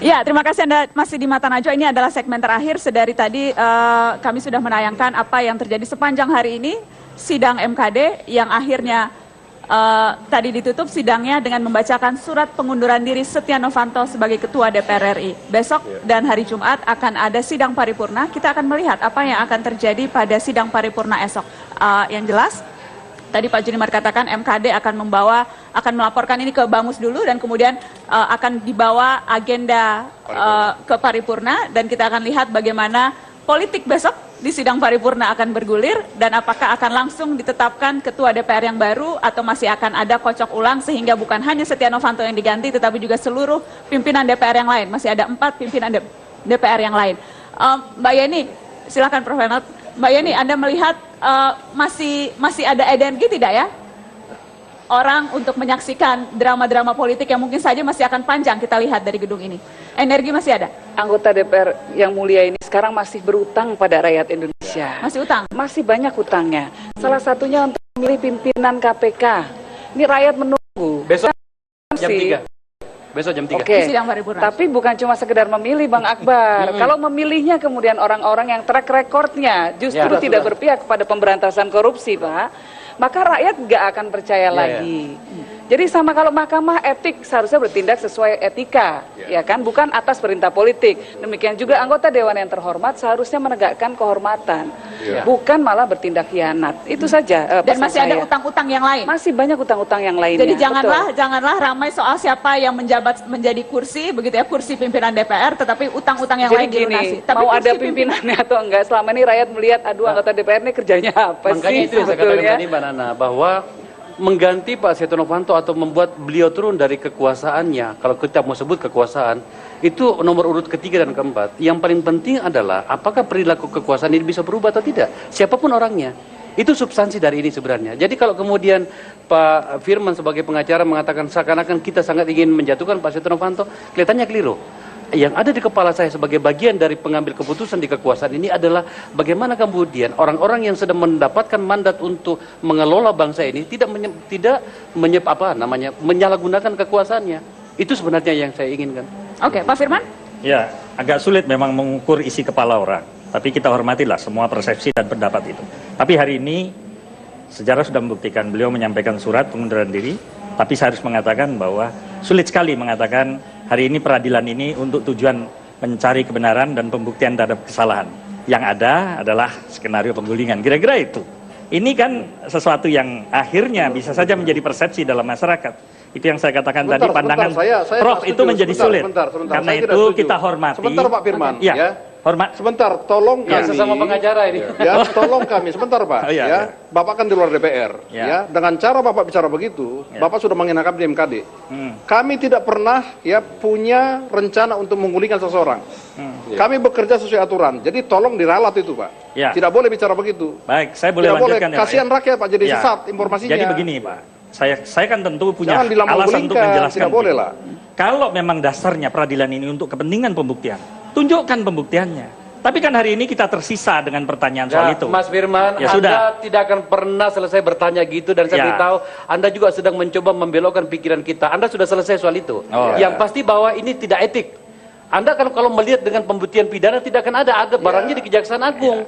Ya, terima kasih Anda masih di Mata Najwa. Ini adalah segmen terakhir. Sedari tadi kami sudah menayangkan apa yang terjadi sepanjang hari ini. Sidang MKD yang akhirnya tadi ditutup sidangnya dengan membacakan surat pengunduran diri Setia Novanto sebagai Ketua DPR RI. Besok dan hari Jumat akan ada sidang paripurna. Kita akan melihat apa yang akan terjadi pada sidang paripurna esok. Yang jelas, tadi Pak Junimar katakan MKD akan melaporkan ini ke Bamus dulu dan kemudian akan dibawa agenda ke paripurna dan kita akan lihat bagaimana politik besok di sidang paripurna akan bergulir dan apakah akan langsung ditetapkan ketua DPR yang baru atau masih akan ada kocok ulang sehingga bukan hanya Setia Novanto yang diganti tetapi juga seluruh pimpinan DPR yang lain. Masih ada 4 pimpinan DPR yang lain. Mbak Yeni, silakan Prof. Renat. Mbak Yeni, Anda melihat masih ada energi tidak ya? Orang untuk menyaksikan drama-drama politik yang mungkin saja masih akan panjang kita lihat dari gedung ini. Energi masih ada? Anggota DPR yang mulia ini sekarang masih berutang pada rakyat Indonesia. Masih utang? Masih banyak utangnya. Salah satunya untuk memilih pimpinan KPK. Ini rakyat menunggu. Besok jam 3. Besok jam 3. Oke. Sidang paripurna. Tapi bukan cuma sekedar memilih, Bang Akbar. Kalau memilihnya kemudian orang-orang yang track recordnya justru tidak berpihak kepada pemberantasan korupsi, Pak, maka rakyat nggak akan percaya lagi. Jadi sama kalau mahkamah etik seharusnya bertindak sesuai etika, ya kan, bukan atas perintah politik. Demikian juga anggota dewan yang terhormat seharusnya menegakkan kehormatan, bukan malah bertindak khianat. Itu saja. Dan masih ada utang-utang yang lain. Masih banyak utang-utang yang lainnya. Jadi janganlah ramai soal siapa yang menjadi kursi, begitu ya, kursi pimpinan DPR, tetapi utang-utang yang lain dilunasi. Tapi mau ada pimpinannya atau enggak? Selama ini rakyat melihat, aduh anggota DPR ini kerjanya apa Makanya sih itu yang saya katakan sebetulnya? tadi Mbak Nana, bahwa mengganti Pak Setia Novanto atau membuat beliau turun dari kekuasaannya, kalau kita mau sebut kekuasaan, itu nomor urut ketiga dan keempat. Yang paling penting adalah apakah perilaku kekuasaan ini bisa berubah atau tidak, siapapun orangnya. Itu substansi dari ini sebenarnya. Jadi kalau kemudian Pak Firman sebagai pengacara mengatakan seakan-akan kita sangat ingin menjatuhkan Pak Setia Novanto, kelihatannya keliru. Yang ada di kepala saya sebagai bagian dari pengambil keputusan di kekuasaan ini adalah bagaimana kemudian orang-orang yang sedang mendapatkan mandat untuk mengelola bangsa ini tidak menyalahgunakan kekuasaannya. Itu sebenarnya yang saya inginkan. Oke, Pak Firman? Ya, agak sulit memang mengukur isi kepala orang. Tapi kita hormatilah semua persepsi dan pendapat itu. Tapi hari ini sejarah sudah membuktikan beliau menyampaikan surat pengunduran diri. Tapi saya harus mengatakan bahwa sulit sekali mengatakan hari ini peradilan ini untuk tujuan mencari kebenaran dan pembuktian terhadap kesalahan. Yang ada adalah skenario penggulingan. Kira-kira itu. Ini kan sesuatu yang akhirnya bisa saja menjadi persepsi dalam masyarakat. Itu yang saya katakan tadi, pandangan Prof itu menjadi sulit. Karena itu kita hormati. Sebentar Pak Firman, ya. Hormat. Sebentar, tolong kami. Sesama pengacara ini. Ya, tolong kami. Sebentar Pak. Bapak kan di luar DPR. Ya. Dengan cara Bapak bicara begitu, Bapak sudah menghinakan di MKD. Kami tidak pernah punya rencana untuk menggulingkan seseorang. Kami bekerja sesuai aturan. Jadi tolong diralat itu Pak. Tidak boleh bicara begitu. Baik, saya boleh lanjutkan. Kasihan rakyat Pak, jadi sesat informasinya. Jadi begini Pak. Saya kan tentu punya Jangan alasan untuk menjelaskan. Tidak boleh lah. Kalau memang dasarnya peradilan ini untuk kepentingan pembuktian, tunjukkan pembuktiannya. Tapi kan hari ini kita tersisa dengan pertanyaan soal itu. Mas Firman, Anda tidak akan pernah selesai bertanya gitu dan saya beritahu Anda juga sedang mencoba membelokkan pikiran kita. Anda sudah selesai soal itu. Yang pasti bahwa ini tidak etik. Anda kalau melihat dengan pembuktian pidana tidak akan ada barangnya di Kejaksaan Agung.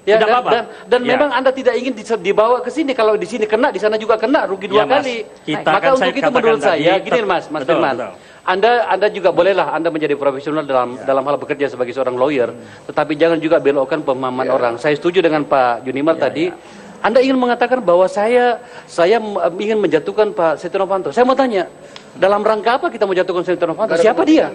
Dan memang Anda tidak ingin dibawa ke sini. Kalau di sini kena, di sana juga kena, rugi dua kali. Maka untuk itu menurut saya, gini Mas Firman. Anda juga bolehlah Anda menjadi profesional dalam hal bekerja sebagai seorang lawyer, tetapi jangan juga belokkan pemahaman orang. Saya setuju dengan Pak Junimar tadi. Anda ingin mengatakan bahwa saya ingin menjatuhkan Pak Setia Novanto. Saya mau tanya, dalam rangka apa kita menjatuhkan Setia Novanto? Siapa dia?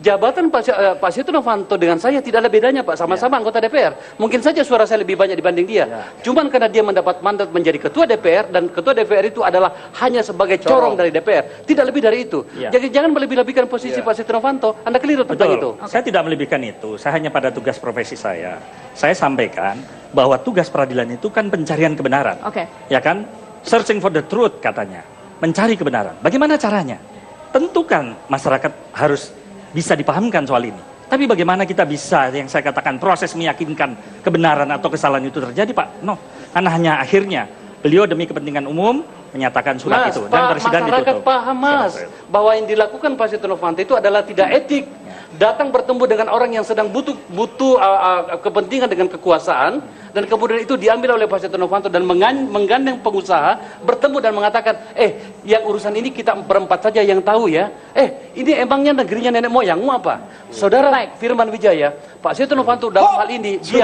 Jabatan Pak Setia Novanto dengan saya tidak ada bedanya Pak, sama-sama anggota DPR. Mungkin saja suara saya lebih banyak dibanding dia. Cuman karena dia mendapat mandat menjadi ketua DPR dan ketua DPR itu adalah hanya sebagai corong dari DPR, tidak lebih dari itu. Jadi jangan melebih-lebihkan posisi Pak Setia Novanto. Anda keliru tentang itu. Saya tidak melebihkan itu. Saya hanya pada tugas profesi saya. Saya sampaikan bahwa tugas peradilan itu kan pencarian kebenaran. Ya kan? Searching for the truth katanya. Mencari kebenaran. Bagaimana caranya? Tentukan masyarakat harus bisa dipahamkan soal ini. Tapi bagaimana kita bisa, yang saya katakan, proses meyakinkan kebenaran atau kesalahan itu terjadi, Pak? No. Karena hanya akhirnya beliau demi kepentingan umum menyatakan surat itu dan persidangan masyarakat ditutup. paham Mas bahwa yang dilakukan Pak Setia Novanto itu adalah tidak etik. Datang bertemu dengan orang yang sedang butuh kepentingan dengan kekuasaan, dan kemudian itu diambil oleh Pak Setia Novanto dan menggandeng pengusaha bertemu dan mengatakan, yang urusan ini kita berempat saja yang tahu ya. Ini emangnya negerinya nenek moyangmu apa? Saudara Firman Wijaya, Pak Setia Novanto dalam hal ini dia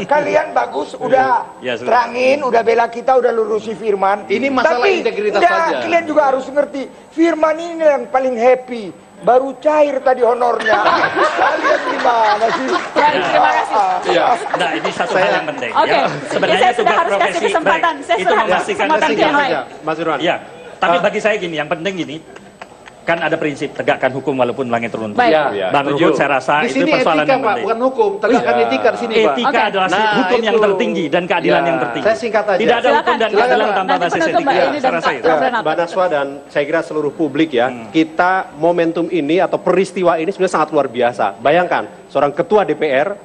Kalian bagus, udah terangin, udah bela kita, udah lurusi Firman. Ini masalah integritas saja. Kalian juga harus ngerti, Firman ini yang paling happy. Baru cair tadi honornya. Kalian gimana sih? Terima kasih. Nah, ini satu hal yang penting. Oke, Sebenarnya saya sudah tugas harus kasih profesi kesempatan. Saya itu sudah memastikan kesempatan yang lain. Mas Irwan. Ya, tapi bagi saya gini, yang penting gini, kan ada prinsip tegakkan hukum walaupun langit runtuh. Baik. Bang Ruhut saya rasa Di itu sini persoalan etika yang Pak, penting. bukan hukum. Tegakkan etika di sini Pak. Etika adalah hukum yang itu. tertinggi dan keadilan yang tertinggi. Saya singkat aja. Tidak ada hukum dan keadilan tanpa Nanti basis penutup Mbak etika. Eni dan Saya rasa Pak itu. Prof. Renat. Mbak Naswa dan saya kira seluruh publik ya, kita momentum ini atau peristiwa ini sebenarnya sangat luar biasa. Bayangkan, seorang ketua DPR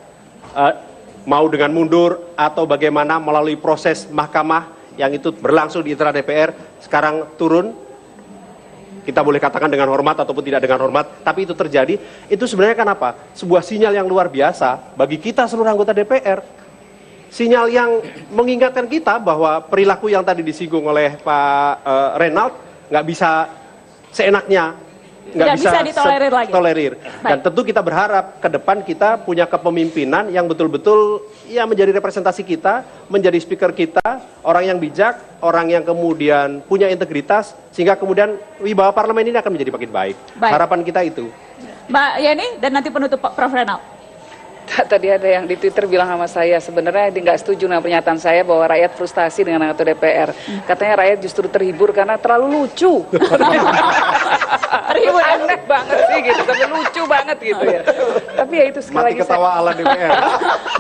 mau dengan mundur atau bagaimana melalui proses mahkamah yang itu berlangsung di internal DPR, sekarang turun. Kita boleh katakan dengan hormat ataupun tidak dengan hormat, tapi itu terjadi. Itu sebenarnya kan apa? Sebuah sinyal yang luar biasa bagi kita seluruh anggota DPR. Sinyal yang mengingatkan kita bahwa perilaku yang tadi disinggung oleh Pak Renald nggak bisa seenaknya, nggak bisa ditolerir lagi. tolerir. Dan tentu kita berharap ke depan kita punya kepemimpinan yang betul-betul ya menjadi representasi kita, menjadi speaker kita, orang yang bijak, orang yang kemudian punya integritas, sehingga kemudian wibawa parlemen ini akan menjadi makin baik. Harapan kita itu. Mbak Yeni dan nanti penutup Prof. Renald. Tadi ada yang di Twitter bilang sama saya, sebenarnya dia nggak setuju dengan pernyataan saya bahwa rakyat frustasi dengan anggota DPR. Katanya rakyat justru terhibur karena terlalu lucu. Terhibur, aneh banget sih gitu, tapi lucu banget gitu ya. Tapi ya itu sekali lagi ketawa ala DPR.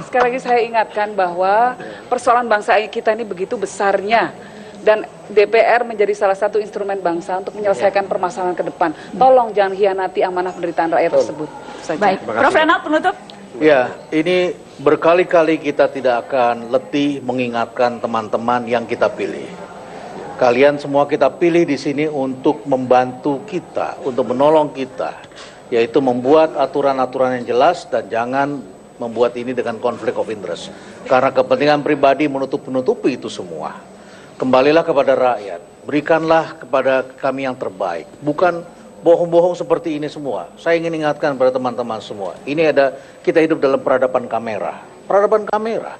sekali lagi saya ingatkan bahwa persoalan bangsa kita ini begitu besarnya. Dan DPR menjadi salah satu instrumen bangsa untuk menyelesaikan permasalahan ke depan. Tolong jangan hianati amanah penderitaan rakyat tersebut. Baik, Prof. Renald penutup. Ya, ini berkali-kali kita tidak akan letih mengingatkan teman-teman yang kita pilih. Kalian semua kita pilih di sini untuk membantu kita, untuk menolong kita, yaitu membuat aturan-aturan yang jelas dan jangan membuat ini dengan konflik of interest. Karena kepentingan pribadi menutup-nutupi itu semua. Kembalilah kepada rakyat, berikanlah kepada kami yang terbaik, bukan bohong-bohong seperti ini semua. Saya ingin ingatkan pada teman-teman semua, ini kita hidup dalam peradaban kamera. Peradaban kamera.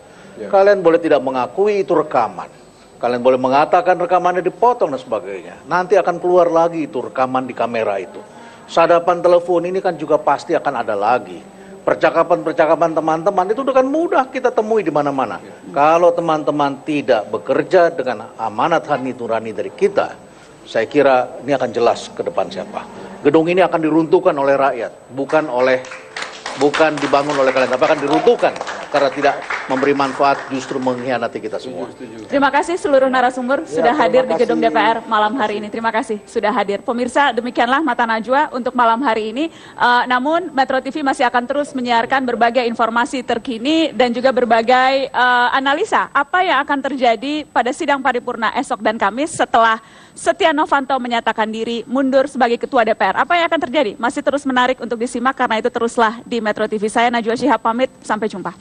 Kalian boleh tidak mengakui itu rekaman. Kalian boleh mengatakan rekamannya dipotong dan sebagainya. Nanti akan keluar lagi itu rekaman di kamera itu. Sadapan telepon ini kan juga pasti akan ada lagi. Percakapan-percakapan teman-teman itu dengan mudah kita temui di mana-mana. Kalau teman-teman tidak bekerja dengan amanat hati nurani dari kita, saya kira ini akan jelas ke depan siapa. Gedung ini akan diruntuhkan oleh rakyat, bukan dibangun oleh kalian, tapi akan diruntuhkan karena tidak memberi manfaat, justru mengkhianati kita semua. Terima kasih seluruh narasumber sudah hadir di gedung DPR malam hari ini. Terima kasih sudah hadir. Pemirsa, demikianlah Mata Najwa untuk malam hari ini. Namun Metro TV masih akan terus menyiarkan berbagai informasi terkini dan juga berbagai analisa apa yang akan terjadi pada sidang paripurna esok dan Kamis setelah Setia Novanto menyatakan diri mundur sebagai Ketua DPR. Apa yang akan terjadi? Masih terus menarik untuk disimak karena itu teruslah di Metro TV. Saya Najwa Shihab pamit, sampai jumpa.